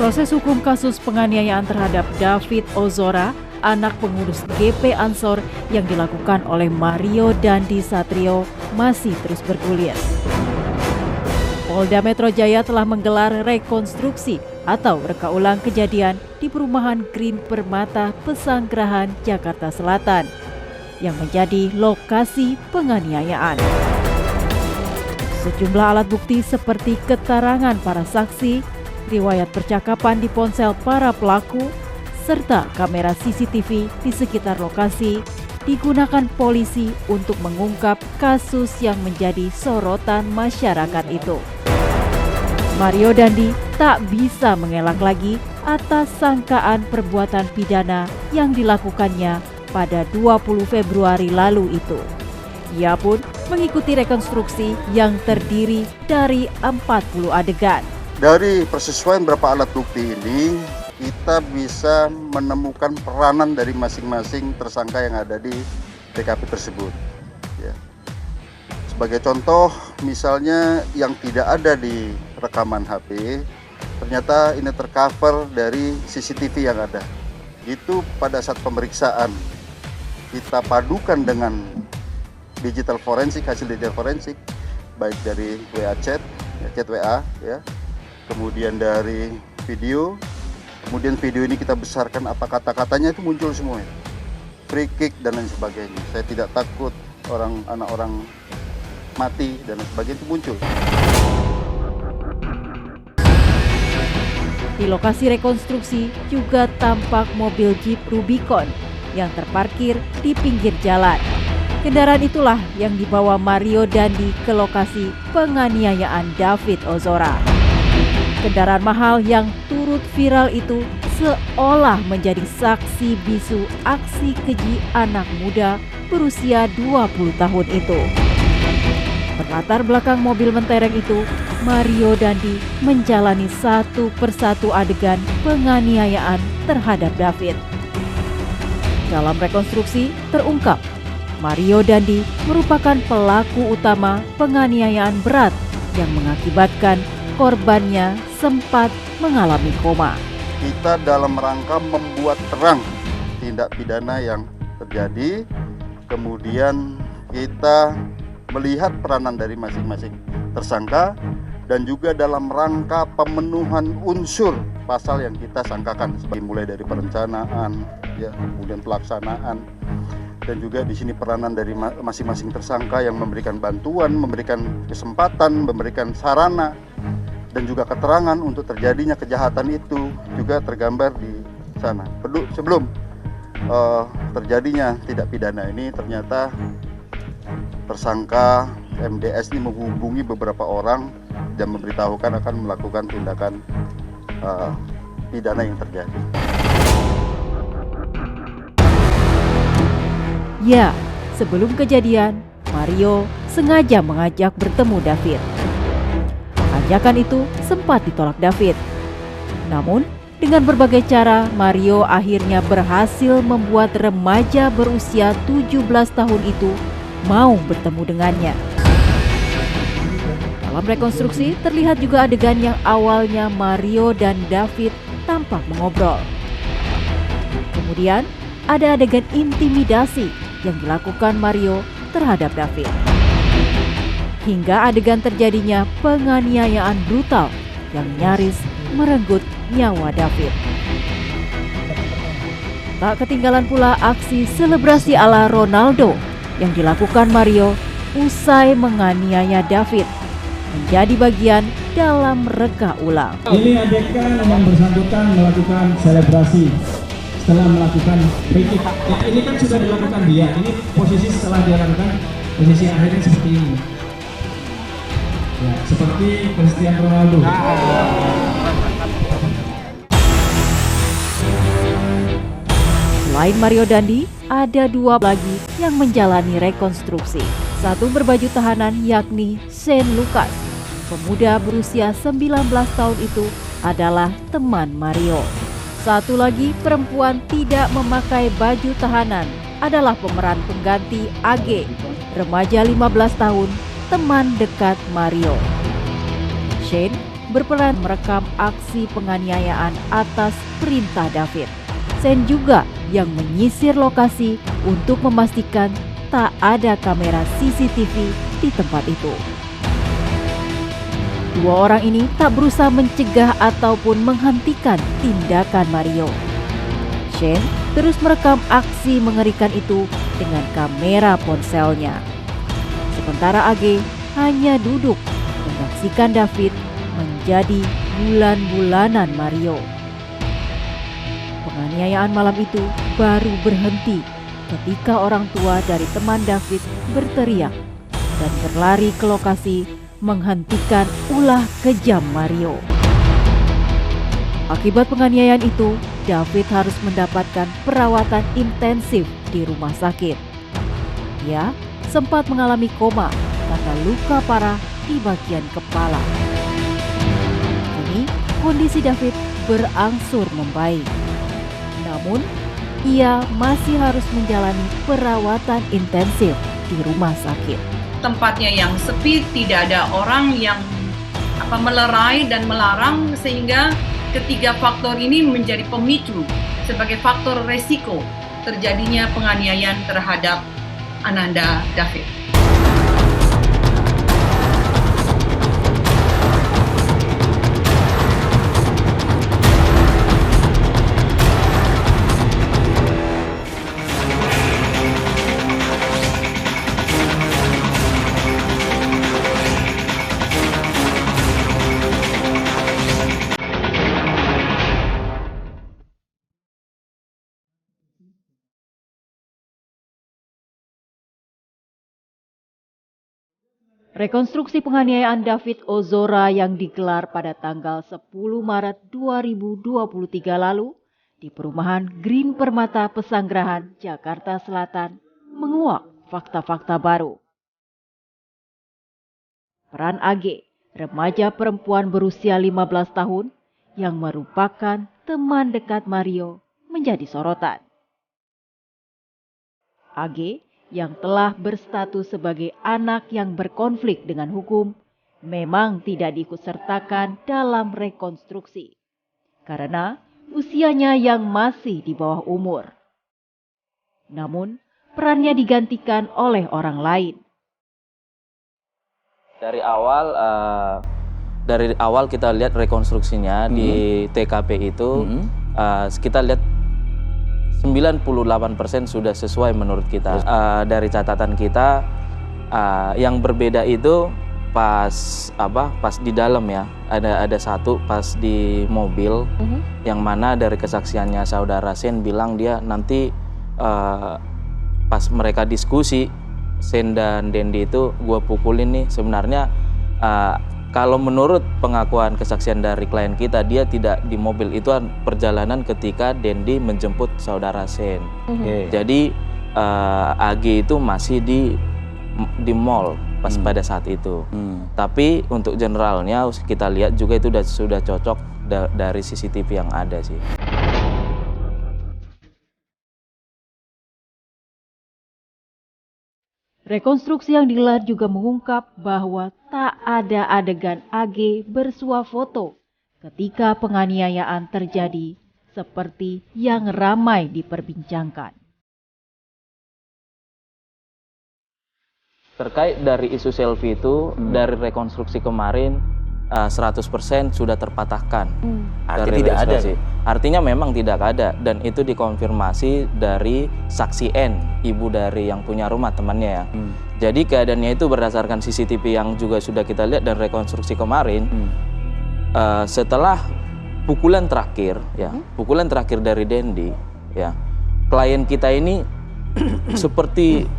Proses hukum kasus penganiayaan terhadap David Ozora, anak pengurus GP Ansor yang dilakukan oleh Mario Dandi Satrio masih terus bergulir. Polda Metro Jaya telah menggelar rekonstruksi atau reka ulang kejadian di perumahan Green Permata, Pesanggerahan, Jakarta Selatan yang menjadi lokasi penganiayaan. Sejumlah alat bukti seperti keterangan para saksi, riwayat percakapan di ponsel para pelaku, serta kamera CCTV di sekitar lokasi digunakan polisi untuk mengungkap kasus yang menjadi sorotan masyarakat itu. Mario Dandi tak bisa mengelak lagi atas sangkaan perbuatan pidana yang dilakukannya pada 20 Februari lalu itu. Ia pun mengikuti rekonstruksi yang terdiri dari 40 adegan. Dari persesuaian beberapa alat bukti ini, kita bisa menemukan peranan dari masing-masing tersangka yang ada di TKP tersebut. Ya. Sebagai contoh, misalnya yang tidak ada di rekaman HP, ternyata ini tercover dari CCTV yang ada. Itu pada saat pemeriksaan, kita padukan dengan digital forensik, hasil digital forensik, baik dari WA chat WA, ya, kemudian dari video. Kemudian video ini kita besarkan, apa kata-katanya itu muncul semua, free kick dan lain sebagainya. Saya tidak takut anak orang mati dan lain sebagainya itu muncul. Di lokasi rekonstruksi juga tampak mobil Jeep Rubicon yang terparkir di pinggir jalan. Kendaraan itulah yang dibawa Mario Dandi ke lokasi penganiayaan David Ozora. Kendaraan mahal yang turut viral itu seolah menjadi saksi bisu aksi keji anak muda berusia 20 tahun itu. Berlatar belakang mobil mentereng itu, Mario Dandi menjalani satu persatu adegan penganiayaan terhadap David. Dalam rekonstruksi terungkap, Mario Dandi merupakan pelaku utama penganiayaan berat yang mengakibatkan korbannya sempat mengalami koma. Kita dalam rangka membuat terang tindak pidana yang terjadi, kemudian kita melihat peranan dari masing-masing tersangka, dan juga dalam rangka pemenuhan unsur pasal yang kita sangkakan, mulai dari perencanaan, ya, kemudian pelaksanaan, dan juga di sini peranan dari masing-masing tersangka yang memberikan bantuan, memberikan kesempatan, memberikan sarana, dan juga keterangan untuk terjadinya kejahatan itu juga tergambar di sana. Sebelum terjadinya tindak pidana ini, ternyata tersangka MDS ini menghubungi beberapa orang dan memberitahukan akan melakukan tindakan pidana yang terjadi. Ya, sebelum kejadian, Mario sengaja mengajak bertemu David. Ajakan itu sempat ditolak David. Namun, dengan berbagai cara, Mario akhirnya berhasil membuat remaja berusia 17 tahun itu mau bertemu dengannya. Dalam rekonstruksi, terlihat juga adegan yang awalnya Mario dan David tampak mengobrol. Kemudian, ada adegan intimidasi yang dilakukan Mario terhadap David. Hingga adegan terjadinya penganiayaan brutal yang nyaris merenggut nyawa David. Tak ketinggalan pula aksi selebrasi ala Ronaldo yang dilakukan Mario usai menganiaya David menjadi bagian dalam reka ulang. Ini adegan yang bersangkutan melakukan selebrasi setelah melakukan free kick. Ini kan sudah dilakukan dia. Ini posisi setelah dia lakukan, posisi akhirnya seperti ini. Ya, seperti Cristiano Ronaldo. Selain Mario Dandi, ada dua lagi yang menjalani rekonstruksi. Satu berbaju tahanan yakni Shane Lucas. Pemuda berusia 19 tahun itu adalah teman Mario. Satu lagi perempuan tidak memakai baju tahanan adalah pemeran pengganti AG, remaja 15 tahun, teman dekat Mario. Shane berperan merekam aksi penganiayaan atas perintah David. Shane juga yang menyisir lokasi untuk memastikan tak ada kamera CCTV di tempat itu. Dua orang ini tak berusaha mencegah ataupun menghentikan tindakan Mario. Shane terus merekam aksi mengerikan itu dengan kamera ponselnya. Sementara AG hanya duduk menyaksikan David menjadi bulan-bulanan Mario. Penganiayaan malam itu baru berhenti ketika orang tua dari teman David berteriak dan berlari ke lokasi menghentikan ulah kejam Mario. Akibat penganiayaan itu, David harus mendapatkan perawatan intensif di rumah sakit. Dia sempat mengalami koma karena luka parah di bagian kepala. Kini kondisi David berangsur membaik. Namun, ia masih harus menjalani perawatan intensif di rumah sakit. Tempatnya yang sepi, tidak ada orang yang melerai dan melarang, sehingga ketiga faktor ini menjadi pemicu sebagai faktor resiko terjadinya penganiayaan terhadap Ananda David. Rekonstruksi penganiayaan David Ozora yang digelar pada tanggal 10 Maret 2023 lalu di perumahan Green Permata Pesanggerahan, Jakarta Selatan menguak fakta-fakta baru. Peran AG, remaja perempuan berusia 15 tahun yang merupakan teman dekat Mario, menjadi sorotan. AG yang telah berstatus sebagai anak yang berkonflik dengan hukum memang tidak diikutsertakan dalam rekonstruksi karena usianya yang masih di bawah umur. Namun, perannya digantikan oleh orang lain. Dari awal kita lihat rekonstruksinya di TKP itu kita lihat 98% sudah sesuai menurut kita. Dari catatan kita yang berbeda itu pas di dalam ya, ada satu pas di mobil yang mana dari kesaksiannya saudara Shane bilang dia nanti pas mereka diskusi Shane dan Dendi itu gue pukulin nih. Sebenarnya kalau menurut pengakuan kesaksian dari klien kita, dia tidak di mobil, itu perjalanan ketika Dendi menjemput saudara Shane. Jadi AG itu masih di mall pas pada saat itu. Tapi untuk generalnya kita lihat juga itu sudah cocok dari CCTV yang ada sih. Rekonstruksi yang digelar juga mengungkap bahwa tak ada adegan AG bersuah foto ketika penganiayaan terjadi seperti yang ramai diperbincangkan. Terkait dari isu selfie itu, dari rekonstruksi kemarin 100% sudah terpatahkan. Artinya tidak ada sih. Artinya memang tidak ada, dan itu dikonfirmasi dari saksi N, ibu dari yang punya rumah, temannya ya. Jadi keadaannya itu berdasarkan CCTV yang juga sudah kita lihat dan rekonstruksi kemarin. Setelah pukulan terakhir ya, pukulan terakhir dari Dendi ya, klien kita ini seperti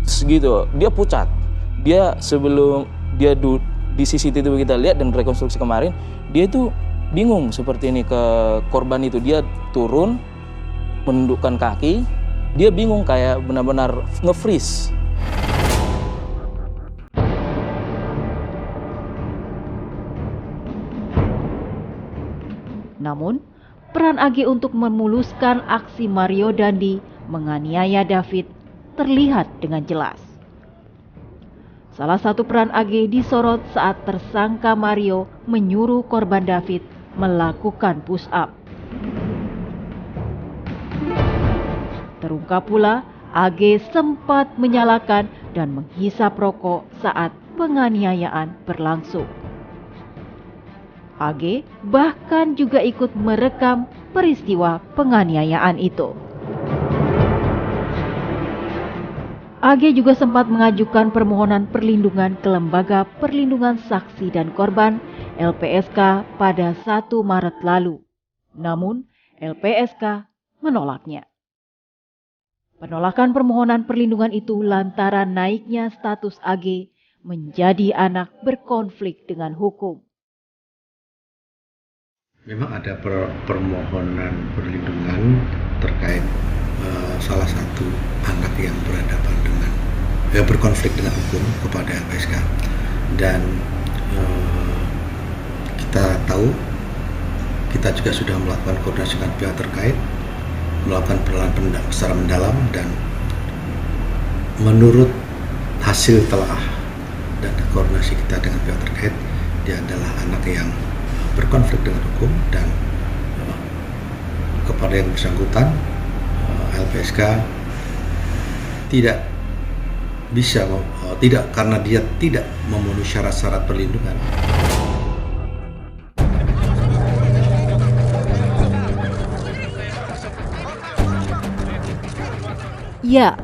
segitu, dia pucat. Dia sebelum dia di CCTV kita lihat dan rekonstruksi kemarin, dia itu bingung seperti ini ke korban itu. Dia turun, menundukkan kaki, dia bingung kayak benar-benar nge-freeze. Namun, peran AG untuk memuluskan aksi Mario Dandi menganiaya David terlihat dengan jelas. Salah satu peran AG disorot saat tersangka Mario menyuruh korban David melakukan push up. Terungkap pula, AG sempat menyalakan dan menghisap rokok saat penganiayaan berlangsung. AG bahkan juga ikut merekam peristiwa penganiayaan itu. AG juga sempat mengajukan permohonan perlindungan ke Lembaga Perlindungan Saksi dan Korban LPSK pada 1 Maret lalu. Namun, LPSK menolaknya. Penolakan permohonan perlindungan itu lantaran naiknya status AG menjadi anak berkonflik dengan hukum. Memang ada permohonan perlindungan terkait salah satu anak yang berhadapan dengan berkonflik dengan hukum kepada LPSK, dan kita tahu kita juga sudah melakukan koordinasi dengan pihak terkait, melakukan penelitian secara mendalam, dan menurut hasil telah dan koordinasi kita dengan pihak terkait, dia adalah anak yang berkonflik dengan hukum, dan kepada yang bersangkutan LPSK tidak bisa karena dia tidak memenuhi syarat-syarat perlindungan. Ya,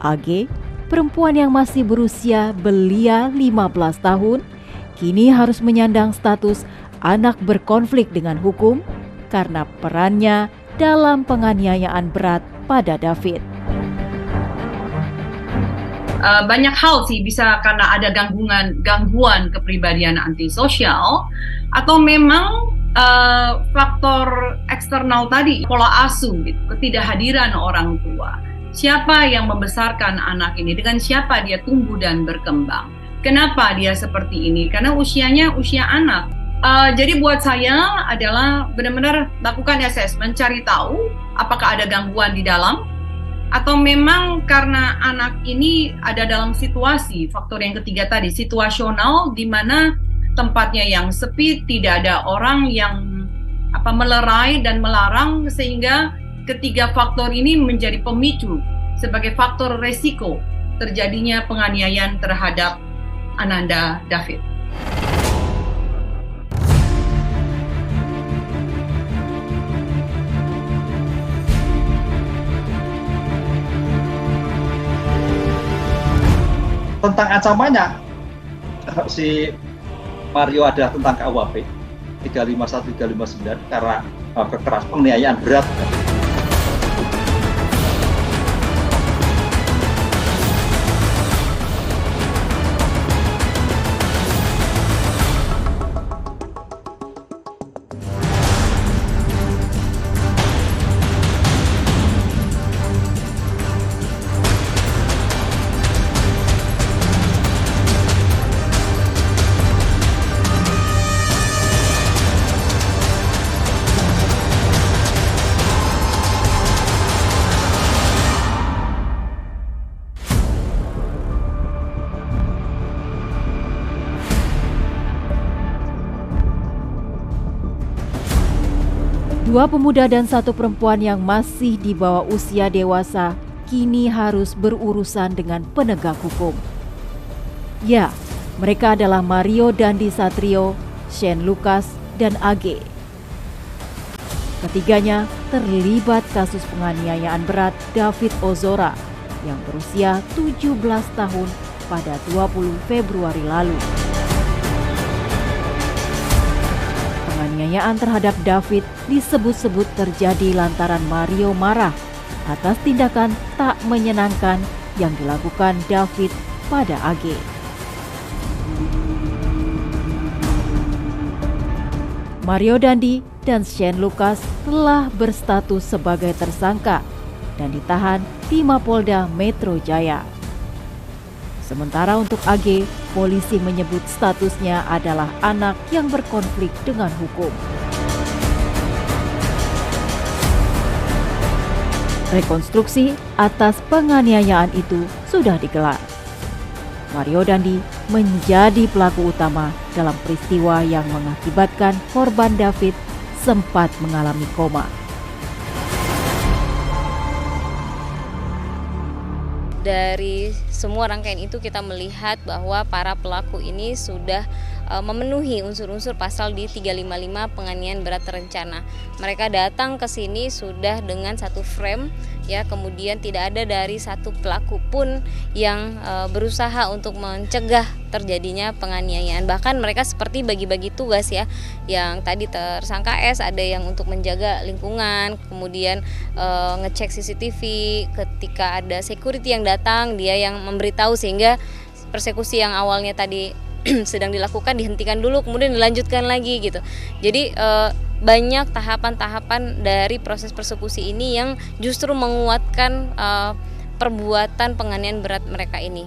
AG, perempuan yang masih berusia belia 15 tahun, kini harus menyandang status anak berkonflik dengan hukum karena perannya dalam penganiayaan berat pada David. Banyak hal sih, bisa karena ada gangguan kepribadian antisosial, atau memang faktor eksternal tadi, pola asuh, gitu, ketidakhadiran orang tua. Siapa yang membesarkan anak ini, dengan siapa dia tumbuh dan berkembang. Kenapa dia seperti ini? Karena usianya usia anak. Jadi buat saya adalah benar-benar lakukan assessment, cari tahu apakah ada gangguan di dalam, atau memang karena anak ini ada dalam situasi, faktor yang ketiga tadi, situasional, di mana tempatnya yang sepi, tidak ada orang yang melerai dan melarang, sehingga ketiga faktor ini menjadi pemicu sebagai faktor resiko terjadinya penganiayaan terhadap Ananda David. Tentang ancamannya, si Mario adalah tentang KUHP 351-359 karena kekerasan penganiayaan berat. Dua pemuda dan satu perempuan yang masih di bawah usia dewasa kini harus berurusan dengan penegak hukum. Ya, mereka adalah Mario Dandi Satrio, Shane Lucas, dan AG. Ketiganya terlibat kasus penganiayaan berat David Ozora yang berusia 17 tahun pada 20 Februari lalu. Penganiayaan terhadap David disebut-sebut terjadi lantaran Mario marah atas tindakan tak menyenangkan yang dilakukan David pada AG. Mario Dandi dan Shane Lucas telah berstatus sebagai tersangka dan ditahan di Mapolda Metro Jaya. Sementara untuk AG, polisi menyebut statusnya adalah anak yang berkonflik dengan hukum. Rekonstruksi atas penganiayaan itu sudah digelar. Mario Dandi menjadi pelaku utama dalam peristiwa yang mengakibatkan korban David sempat mengalami koma. Dari semua rangkaian itu kita melihat bahwa para pelaku ini sudah memenuhi unsur-unsur pasal di 355 penganiayaan berat terencana. Mereka datang ke sini sudah dengan satu frame, ya, kemudian tidak ada dari satu pelaku pun yang berusaha untuk mencegah terjadinya penganiayaan. Bahkan mereka seperti bagi-bagi tugas, ya, yang tadi tersangka S ada yang untuk menjaga lingkungan, kemudian ngecek CCTV, ketika ada security yang datang dia yang memberitahu sehingga persekusi yang awalnya tadi sedang dilakukan dihentikan dulu kemudian dilanjutkan lagi gitu. Jadi banyak tahapan-tahapan dari proses persekusi ini yang justru menguatkan perbuatan penganiayaan berat mereka ini.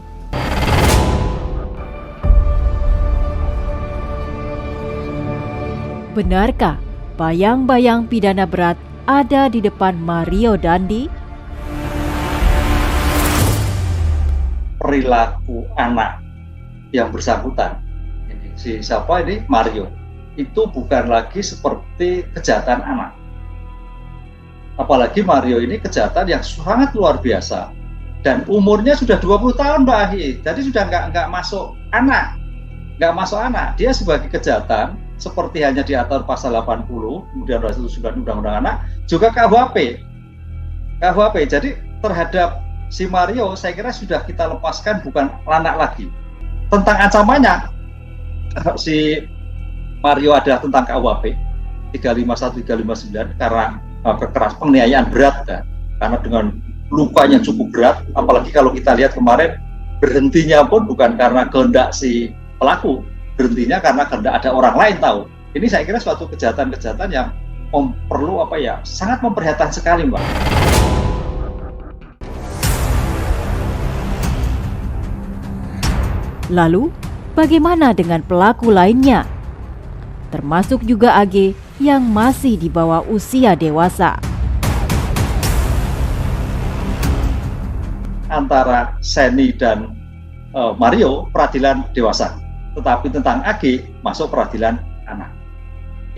Benarkah bayang-bayang pidana berat ada di depan Mario Dandi? Perilaku anak yang bersangkutan, si siapa ini, Mario, itu bukan lagi seperti kejahatan anak. Apalagi Mario ini kejahatan yang sangat luar biasa dan umurnya sudah 20 tahun Mbak Ahi, jadi sudah nggak masuk anak. Dia sebagai kejahatan seperti hanya diatur pasal 80, kemudian 209 Undang-Undang Anak, juga KUHP. Jadi terhadap si Mario saya kira sudah kita lepaskan bukan anak lagi. Tentang ancamannya, si Mario adalah tentang KUHP 351 359 karena penganiayaan berat, kan? Karena dengan lukanya cukup berat, apalagi kalau kita lihat kemarin berhentinya pun bukan karena kehendak si pelaku, berhentinya karena kehendak ada orang lain tahu. Ini saya kira suatu kejahatan-kejahatan yang perlu sangat memprihatinkan sekali, Mbak. Lalu, bagaimana dengan pelaku lainnya? Termasuk juga AG yang masih di bawah usia dewasa. Antara Seni dan Mario peradilan dewasa, tetapi tentang AG masuk peradilan anak.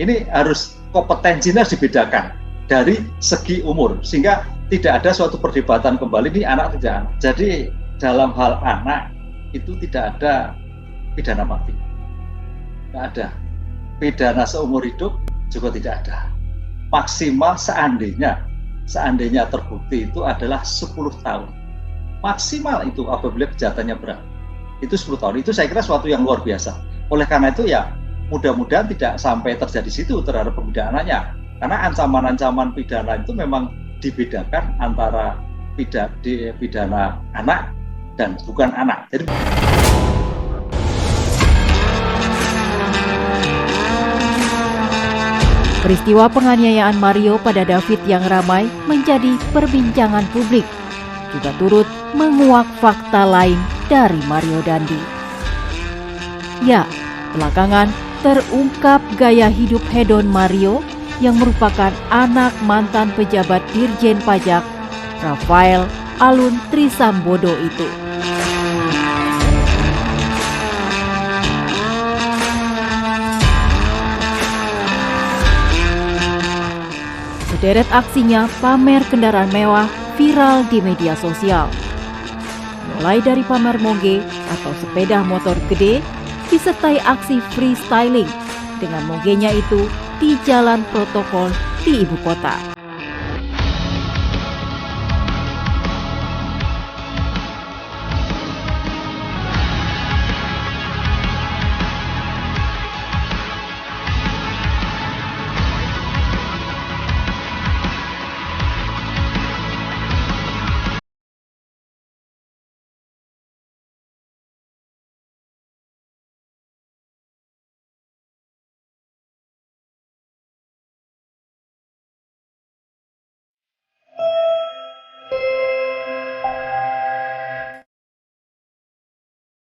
Ini harus kompetensinya harus dibedakan dari segi umur, sehingga tidak ada suatu perdebatan kembali ini anak tidak anak. Jadi dalam hal anak itu tidak ada pidana mati, tidak ada pidana seumur hidup, juga tidak ada. Maksimal seandainya terbukti itu adalah 10 tahun. Maksimal itu apabila kejahatannya berat. Itu 10 tahun. Itu saya kira suatu yang luar biasa. Oleh karena itu ya mudah-mudahan tidak sampai terjadi situ terhadap pemidananya. Karena ancaman-ancaman pidana itu memang dibedakan antara pidana anak dan bukan anak. Jadi peristiwa penganiayaan Mario pada David yang ramai menjadi perbincangan publik, juga turut menguak fakta lain dari Mario Dandi. Ya, belakangan terungkap gaya hidup hedon Mario yang merupakan anak mantan pejabat Dirjen Pajak Rafael Alun Trisambodo itu. Sederet aksinya pamer kendaraan mewah viral di media sosial. Mulai dari pamer moge atau sepeda motor gede, disertai aksi freestyling dengan mogenya itu di jalan protokol di ibu kota.